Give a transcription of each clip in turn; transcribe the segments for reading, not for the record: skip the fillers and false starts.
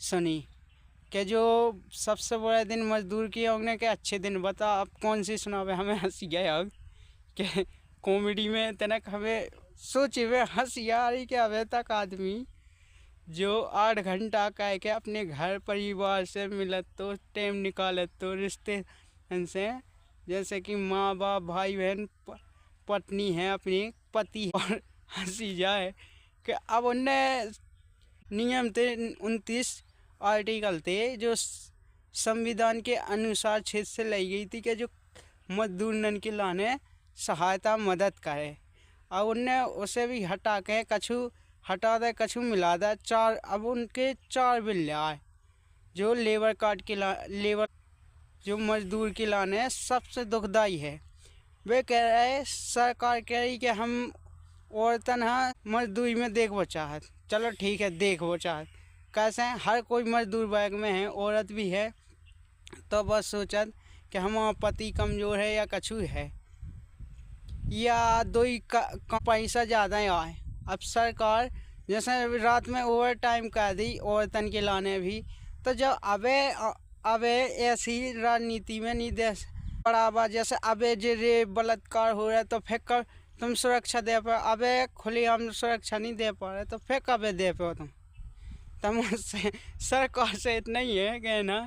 सुनी कि जो सबसे बुरा दिन मजदूर की होंगे के अच्छे दिन बता अब कौन सी सुनावे। हमें हंसी गया अब कि कॉमेडी में तनक हमें सोचे हुए हंसी आ रही कि अभी तक आदमी जो 8 घंटा कह के अपने घर परिवार से मिलत तो टाइम निकालत तो रिश्ते से, जैसे कि माँ बाप भाई बहन पत्नी है अपनी पति और हंसी जाए कि अब उनने नियम थे 29 आर्टिकल थे जो संविधान के अनुसार क्षेत्र से लाई गई थी कि जो मजदूरन के लाने सहायता मदद करे। अब उनने उसे भी हटा के कछु हटा दे कछु मिला दे चार। अब उनके 4 बिल आए जो लेबर कार्ड के लेबर जो मजदूर के लाने सबसे दुखदाई है। वे कह रहे सरकार कह रही कि हम औरतन हाँ मजदूरी में देखो चाहत, चलो ठीक है देखो चाहत कैसे हर कोई मजदूर वर्ग में है, औरत भी है, तो बस सोचत कि हमारा पति कमज़ोर है या कछु है या दो ही पैसा ज़्यादा आए। अब सरकार जैसे रात में ओवर टाइम कर दी औरतन के लाने भी, तो जब अबे ऐसी राजनीति में नहीं दे बढ़ावा। जैसे अबे जो रे बलात्कार हो रहा है तो फिर तुम सुरक्षा दे पाओ, अबे खुली हम सुरक्षा नहीं दे पा रहे तो फिर कबे दे पाओ तुम उससे सरकार से इतना ही है कहना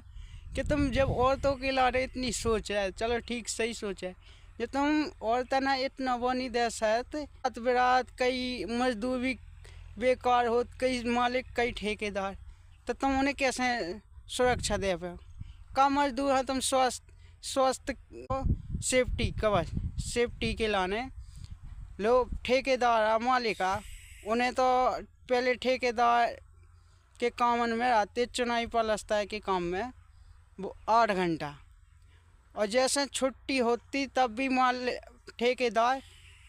कि तुम जब औरतों के लाने इतनी सोच है, चलो ठीक सही सोच है, जो तुम औरतें ना इतना वो नहीं दे सकते। रात बिरात कई मजदूर भी बेकार हो, कई मालिक कई ठेकेदार, तो तुम उन्हें कैसे सुरक्षा दे पाओ। का मजदूर है तुम स्वस्थ सेफ्टी कवच सेफ्टी के लाने लोग ठेकेदार मालिका उन्हें तो पहले ठेकेदार के कामन में आते चुनाई पलस्ता के काम में वो 8 घंटा, और जैसे छुट्टी होती तब भी माल ठेकेदार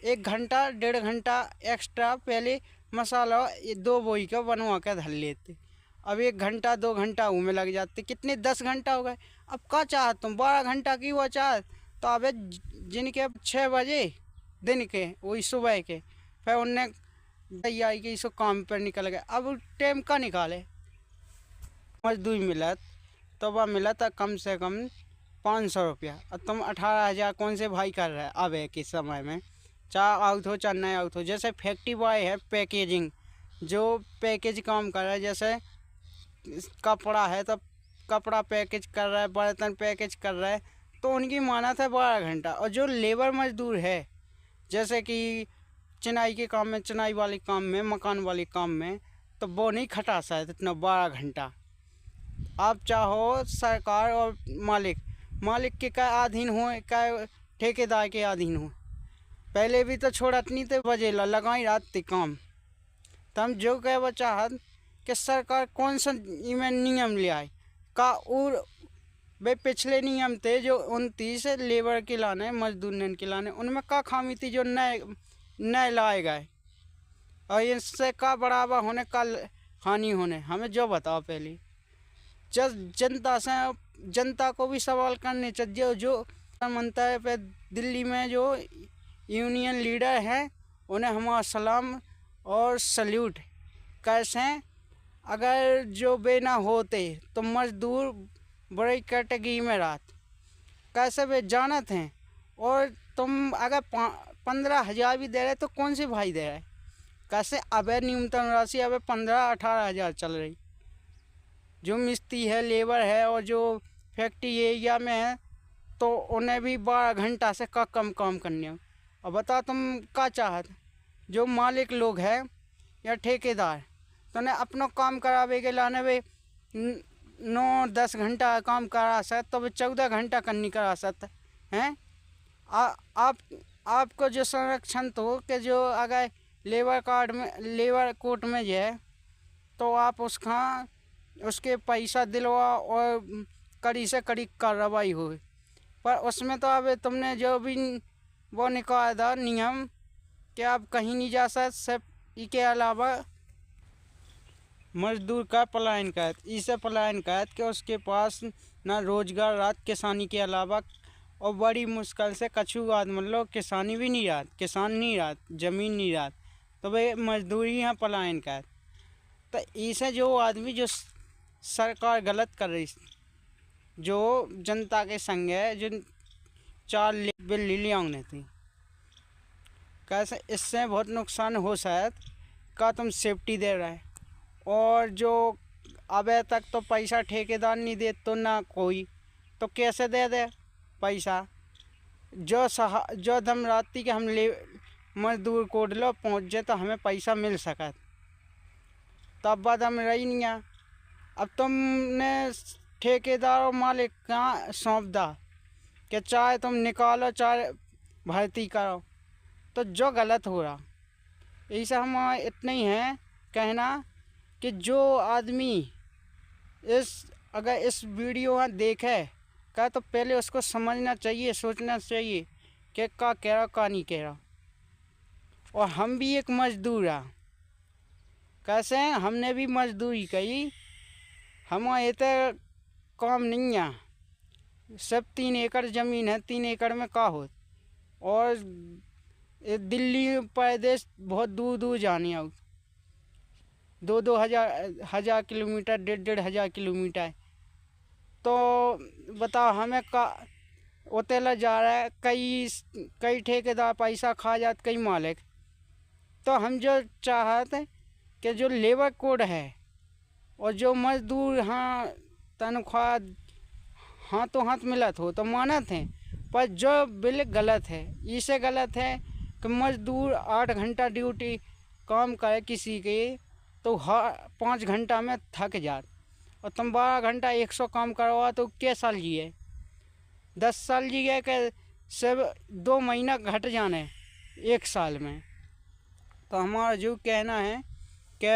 1 घंटा 1.5 घंटा एक्स्ट्रा पहले मसाला 2 बोई का बनवा के धर लेते। अब 1 घंटा 2 घंटा में लग जाते, कितने 10 घंटा हो गए। अब क्या चाहत तुम 12 घंटा की वो चाहत, तो अब जिनके 6 बजे दिन के वही सुबह के फिर उनने तैयारी की सो काम पर निकल गए। अब टाइम का निकाले मजदूरी मिलत तो वह मिला था कम से कम 500 रुपया। अब तुम 18,000 कौन से भाई कर रहे हैं अब के समय में, चाहे आउट हो चाहे नहीं आउट हो। जैसे फैक्ट्री बॉय है पैकेजिंग जो पैकेज काम कर रहा है, जैसे कपड़ा है तो कपड़ा पैकेज कर रहा है, बर्तन पैकेज कर रहा है, तो उनकी मानत है 12 घंटा। और जो लेबर मजदूर है जैसे कि चिनाई के काम में, चिनाई वाले काम में, मकान वाले काम में, तो वो नहीं खटा सकते इतना 12 घंटा। आप चाहो सरकार और मालिक के क्या अधीन हो, क्या ठेकेदार के अधीन हो। पहले भी तो छोड़त नहीं थे बजे लगाई रात थे काम। तो हम जो कह वो चाहत कि सरकार कौन सा इमें नियम ले आए का, और वे पिछले नियम थे जो 29 लेबर के लाने मजदूर के लाने, उनमें क्या खामी थी जो नए लाए गए, और इससे का बढ़ावा होने का हानि होने, हमें जो बताओ पहले। जनता को भी सवाल करने चाहिए। जो मनता है पे दिल्ली में जो यूनियन लीडर हैं उन्हें हमारा सलाम और सल्यूट। कैसे अगर जो वे ना होते तो मजदूर बड़ी कैटेगरी में रात कैसे वे जानत हैं। और तुम अगर 15,000 भी दे रहे तो कौन से भाई दे रहे, कैसे अबे न्यूनतम राशि अबे 15-18 हज़ार चल रही। जो मिस्त्री है लेबर है और जो फैक्ट्री एरिया में है तो उन्हें भी 12 घंटा से कम काम करने हो। और बता तुम क्या चाहत, जो मालिक लोग हैं या ठेकेदार तो उन्हें अपना काम करावे के लाने वे 9-10 घंटा काम करा सकते, तो वे 14 घंटा करनी करा सकते हैं। आपको जो संरक्षण तो कि जो अगर लेबर कोर्ट में है तो आप उसके पैसा दिलवा और कड़ी से कड़ी कार्रवाई हो। पर उसमें तो अब तुमने जो भी वो निकाला था नियम कि आप कहीं नहीं जा सकते, सिर्फ इसके अलावा मजदूर का पलायन कैद, इसे पलायन कैद कि उसके पास ना रोजगार रात किसानी के अलावा, और बड़ी मुश्किल से कछु आदमी मतलब किसानी भी नहीं रात, किसान नहीं रात, ज़मीन नहीं रात, तो वे मजदूरी यहाँ पलायन कैद। तो इसे जो आदमी जो सरकार गलत कर रही, जो जनता के संग है, जो 4 बिल्ली ले आने थी। कैसे इससे बहुत नुकसान हो शायद का तुम सेफ्टी दे रहे है। और जो अबे तक तो पैसा ठेकेदार नहीं दे तो ना कोई, तो कैसे दे दे पैसा। जो दम राती के हम ले मजदूर कोड लो पहुँच जाए तो हमें पैसा मिल सका, तब बाद हम रही नहीं है। अब तुमने ठेकेदार और मालिक कहाँ सौंप दा कि चाहे तुम निकालो चाहे भर्ती करो, तो जो गलत हो रहा। ऐसा हम इतना ही है कहना कि जो आदमी अगर इस वीडियो में देखे का तो पहले उसको समझना चाहिए, सोचना चाहिए कि क्या कह रहा क्या नहीं कह रहा। और हम भी एक मजदूर है, कैसे हमने भी मजदूरी की। हमारे तो काम नहीं है, सब 3 एकड़ ज़मीन है, 3 एकड़ में का हो। और दिल्ली प्रदेश बहुत दूर दूर जाने आओ, 2-2 हज़ार किलोमीटर, 1.5 हज़ार किलोमीटर। तो बताओ हमें का उतेला जा रहा है। कई ठेकेदार पैसा खा जाते, कई मालिक। तो हम जो चाहते कि जो लेबर कोड है और जो मजदूर हाँ तनख्वाह हाथों हाथ मिलत हो तो मानत हैं, पर जो बिल गलत है। इसे गलत है कि मजदूर 8 घंटा ड्यूटी काम करे किसी के तो 5 घंटा में थक जात, और तुम 12 घंटा 100 काम करवा तो क्या साल जिए, 10 साल जिए के सब 2 महीना घट जाने 1 साल में। तो हमारा जो कहना है कि